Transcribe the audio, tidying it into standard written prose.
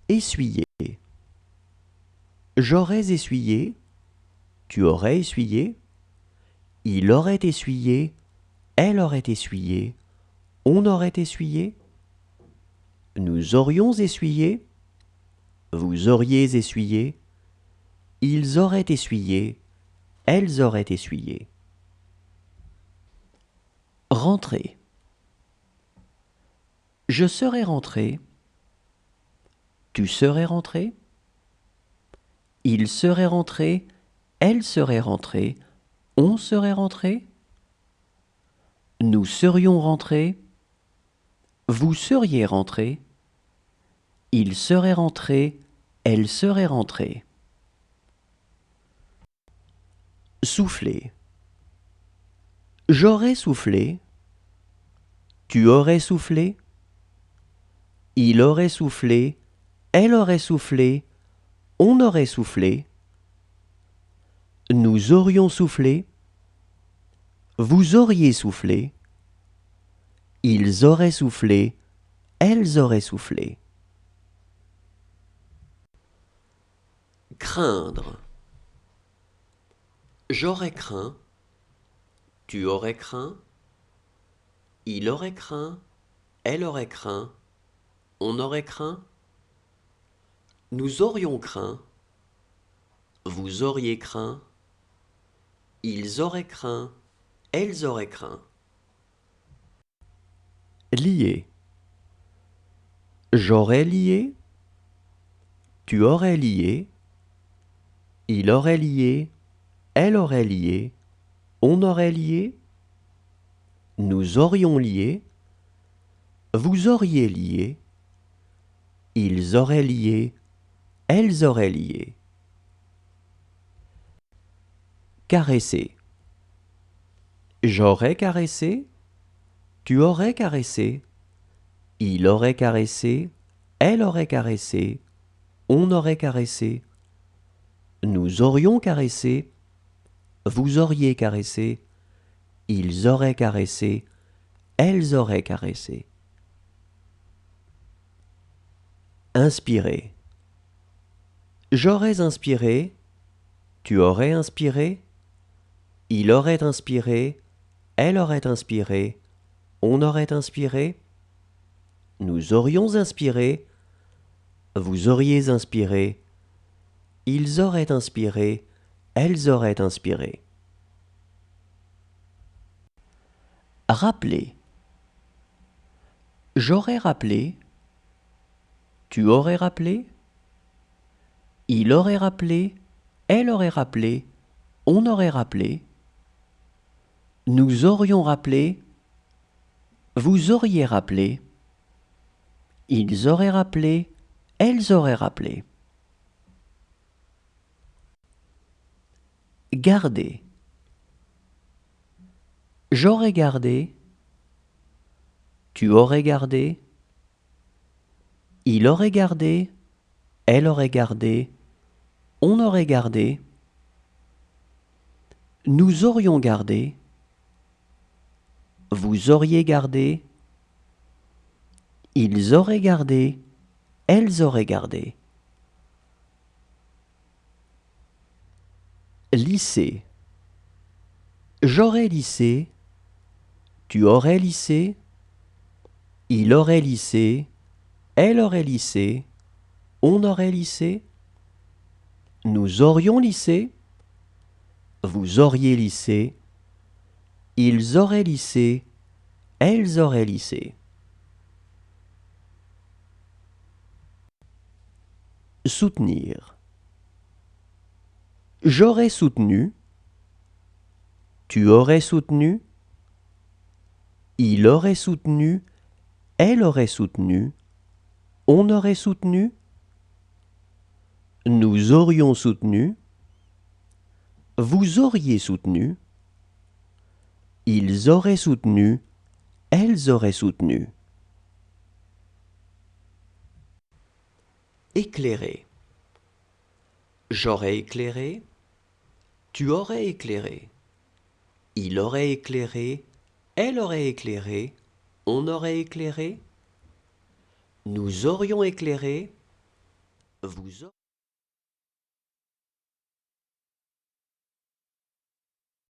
Essuyer. J'aurais essuyé. Tu aurais essuyé. Il aurait essuyé. Elle aurait essuyé. On aurait essuyé. Nous aurions essuyé. Vous auriez essuyé. Ils auraient essuyé. Elles auraient essuyé. Rentrer. Je serais rentré. Tu serais rentré. Il serait rentré. Elle serait rentrée. On serait rentré. Nous serions rentrés. Vous seriez rentré. Il serait rentré. Elle serait rentrée. Souffler. J'aurais soufflé. Tu aurais soufflé. Il aurait soufflé. Elle aurait soufflé. On aurait soufflé. Nous aurions soufflé. Vous auriez soufflé. Ils auraient soufflé. Elles auraient soufflé. Craindre. J'aurais craint. Tu aurais craint. Il aurait craint. Elle aurait craint. On aurait craint. Nous aurions craint. Vous auriez craint. Ils auraient craint. Elles auraient craint. Lier. J'aurais lié. Tu aurais lié. Il aurait lié. Elle aurait lié. On aurait lié. Nous aurions lié. Vous auriez lié. Ils auraient lié. Elles auraient lié. Caresser. J'aurais caressé. Tu aurais caressé. Il aurait caressé. Elle aurait caressé. On aurait caressé. Nous aurions caressé. Vous auriez caressé. Ils auraient caressé. Elles auraient caressé. Inspirer. J'aurais inspiré. Tu aurais inspiré. Il aurait inspiré. Elle aurait inspiré. On aurait inspiré. Nous aurions inspiré. Vous auriez inspiré. Ils auraient inspiré. Elles auraient inspiré. Rappeler. J'aurais rappelé. Tu aurais rappelé. Il aurait rappelé. Elle aurait rappelé. On aurait rappelé. Nous aurions rappelé. Vous auriez rappelé. Ils auraient rappelé. Elles auraient rappelé. Garder. J'aurais gardé. Tu aurais gardé. Il aurait gardé. Elle aurait gardé. On aurait gardé. Nous aurions gardé. Vous auriez gardé. Ils auraient gardé. Elles auraient gardé. Lisser. J'aurais lissé. Tu aurais lissé. Il aurait lissé. Elle aurait lissé. On aurait lissé. Nous aurions lissé. Vous auriez lissé. Ils auraient lissé. Elles auraient lissé. Soutenir. J'aurais soutenu. Tu aurais soutenu. Il aurait soutenu. Elle aurait soutenu. On aurait soutenu. Nous aurions soutenu. Vous auriez soutenu. Ils auraient soutenu. Elles auraient soutenu. Éclairer. J'aurais éclairé. Tu aurais éclairé. Il aurait éclairé. Elle aurait éclairé. On aurait éclairé. Nous aurions éclairé. vous